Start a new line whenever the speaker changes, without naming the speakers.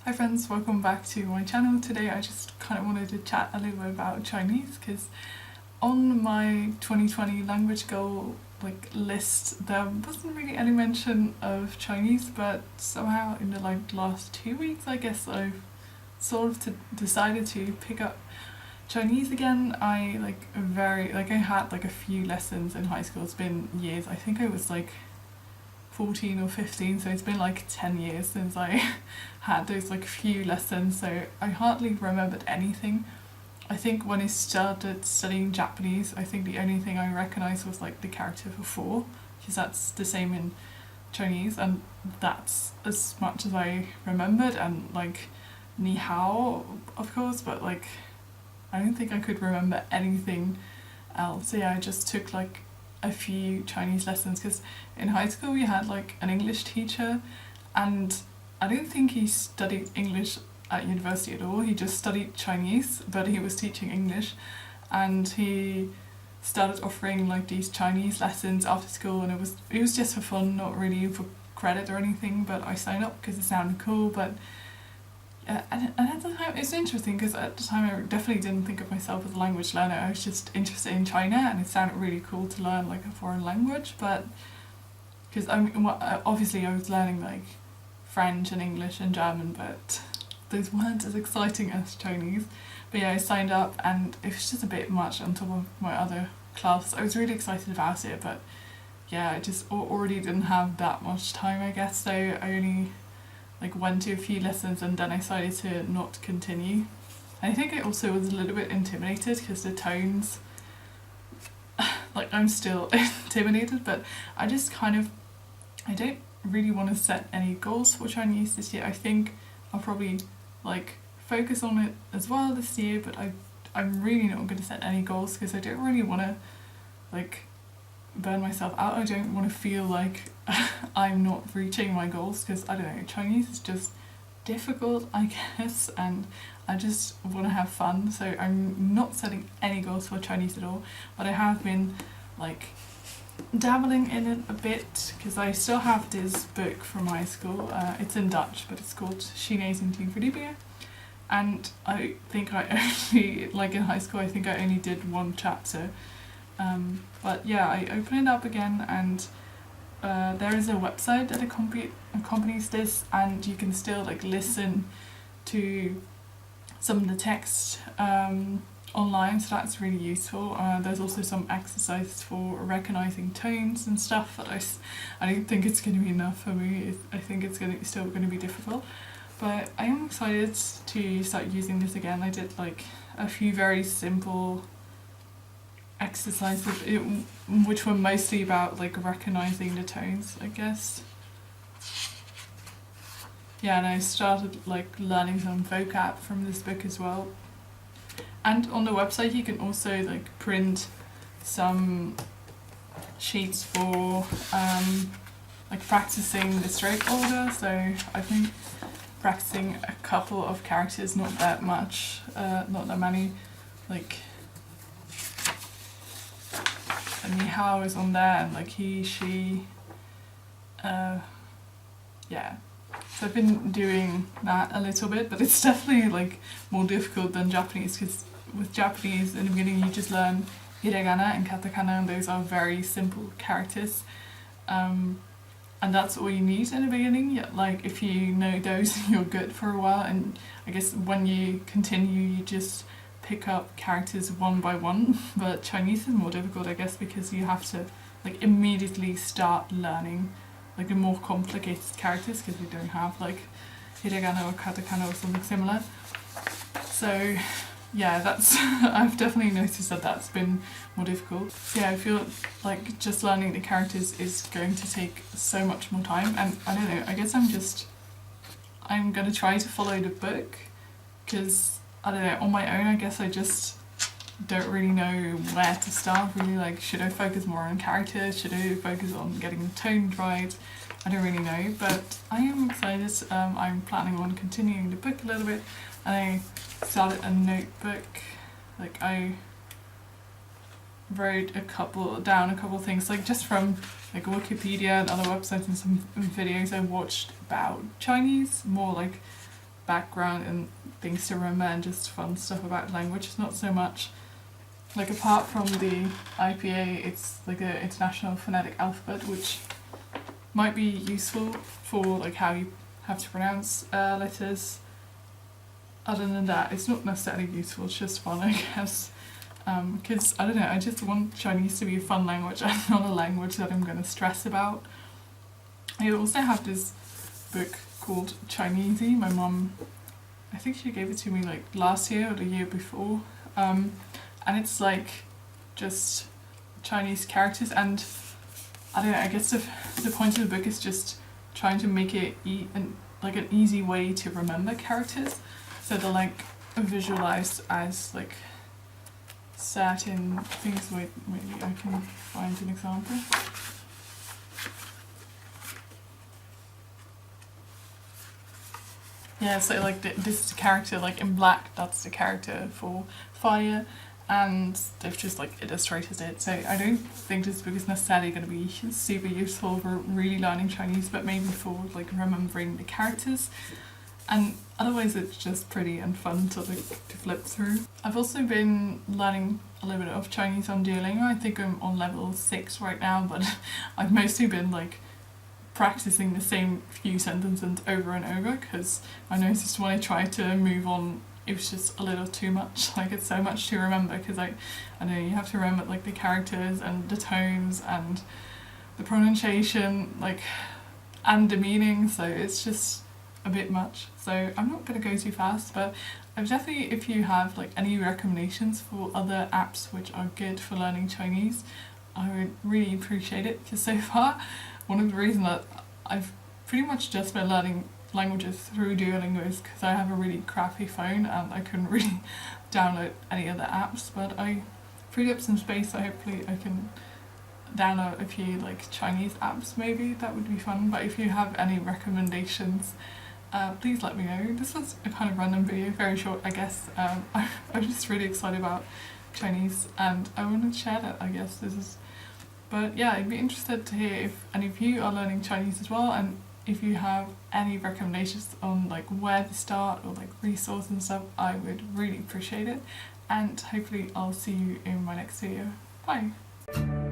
Hi friends, welcome back to my channel. Today I just kind of wanted to chat a little bit about Chinese because on my 2020 language goal list there wasn't really any mention of Chinese, but somehow in the last 2 weeks I guess I've sort of decided to pick up Chinese again. I had a few lessons in high school. It's been years. I think I was 14 or 15, so it's been 10 years since I had those few lessons, so I hardly remembered anything. I think when I started studying Japanese, I think the only thing I recognised was the character for four, because that's the same in Chinese, and that's as much as I remembered, and ni hao of course, but I don't think I could remember anything else. So yeah, I just took a few Chinese lessons because in high school we had an English teacher, and I don't think he studied English at university at all. He just studied Chinese, but he was teaching English, and he started offering these Chinese lessons after school, and it was just for fun, not really for credit or anything, but I signed up because it sounded cool. But and at the time it's interesting because at the time I definitely didn't think of myself as a language learner. I was just interested in China, and it sounded really cool to learn a foreign language. But because obviously I was learning French and English and German, but those weren't as exciting as Chinese. But yeah, I signed up, and it was just a bit much on top of my other class. I was really excited about it, but yeah, I just already didn't have that much time, I guess, so I only went to a few lessons and then I decided to not continue. I think I also was a little bit intimidated because the tones, I'm still intimidated, but I just I don't really want to set any goals for Chinese this year. I think I'll probably focus on it as well this year, but I'm really not going to set any goals because I don't really want to burn myself out. I don't want to feel I'm not reaching my goals, because I don't know, Chinese is just difficult, I guess, and I just want to have fun, so I'm not setting any goals for Chinese at all. But I have been dabbling in it a bit because I still have this book from high school. It's in Dutch, but it's called Chinees in 10 verdiepingen, and I think I only in high school I think I only did one chapter. But yeah, I open it up again, and there is a website that accompanies this, and you can still listen to some of the text online, so that's really useful. There's also some exercises for recognising tones and stuff, but I don't think it's going to be enough for me. I think it's still going to be difficult, but I am excited to start using this again. I did a few very simple exercises which were mostly about recognising the tones, I guess. Yeah, and I started learning some vocab from this book as well. And on the website you can also print some sheets for practicing the stroke order. So I've been practicing a couple of characters, not that much, not that many. Ni hao is on there, and he, she, yeah. So I've been doing that a little bit, but it's definitely more difficult than Japanese, because with Japanese in the beginning you just learn hiragana and katakana, and those are very simple characters, and that's all you need in the beginning. If you know those, you're good for a while, and I guess when you continue you just pick up characters one by one. But Chinese is more difficult, I guess, because you have to immediately start learning the more complicated characters, because you don't have hiragana or katakana or something similar. So yeah, that's I've definitely noticed that that's been more difficult. Yeah, I feel just learning the characters is going to take so much more time, and I don't know, I guess I'm gonna try to follow the book, because I don't know, on my own I guess I just don't really know where to start really. Should I focus more on characters, should I focus on getting the tone right? I don't really know, but I am excited. I'm planning on continuing the book a little bit, and I started a notebook. I wrote down a couple things just from Wikipedia and other websites, and some videos I watched about Chinese, more background and things to remember and just fun stuff about language. It's not so much like, apart from the IPA, it's like the International Phonetic Alphabet, which might be useful for like how you have to pronounce letters. Other than that, it's not necessarily useful, it's just fun, I guess. Because, I don't know, I just want Chinese to be a fun language and not a language that I'm going to stress about. I also have this book called Chinesey. My mum, I think she gave it to me like last year or the year before. And it's like just Chinese characters, and I don't know, I guess the point of the book is just trying to make it like an easy way to remember characters. So they're like visualized as like certain things. Wait, maybe I can find an example. Yeah, so like this is the character, like in black, that's the character for fire, and they've just like illustrated it. So I don't think this book is necessarily going to be super useful for really learning Chinese, but maybe for like remembering the characters. And otherwise it's just pretty and fun to like to flip through. I've also been learning a little bit of Chinese on Duolingo. I think I'm on level 6 right now, but I've mostly been like practicing the same few sentences over and over, because I noticed when I tried to move on it was just a little too much. Like, it's so much to remember, because I know you have to remember like the characters and the tones and the pronunciation, like, and the meaning, so it's just a bit much. So I'm not going to go too fast, but I've definitely, if you have like any recommendations for other apps which are good for learning Chinese, I would really appreciate it, because so far one of the reasons that I've pretty much just been learning languages through Duolingo is because I have a really crappy phone and I couldn't really download any other apps, but I freed up some space, so hopefully I can download a few like Chinese apps. Maybe that would be fun. But if you have any recommendations, please let me know. This was a kind of random video, very short I guess. I'm just really excited about Chinese and I wanted to share that, I guess. But yeah, I'd be interested to hear if any of you are learning Chinese as well, and if you have any recommendations on like where to start or like resources and stuff, I would really appreciate it. And hopefully I'll see you in my next video. Bye!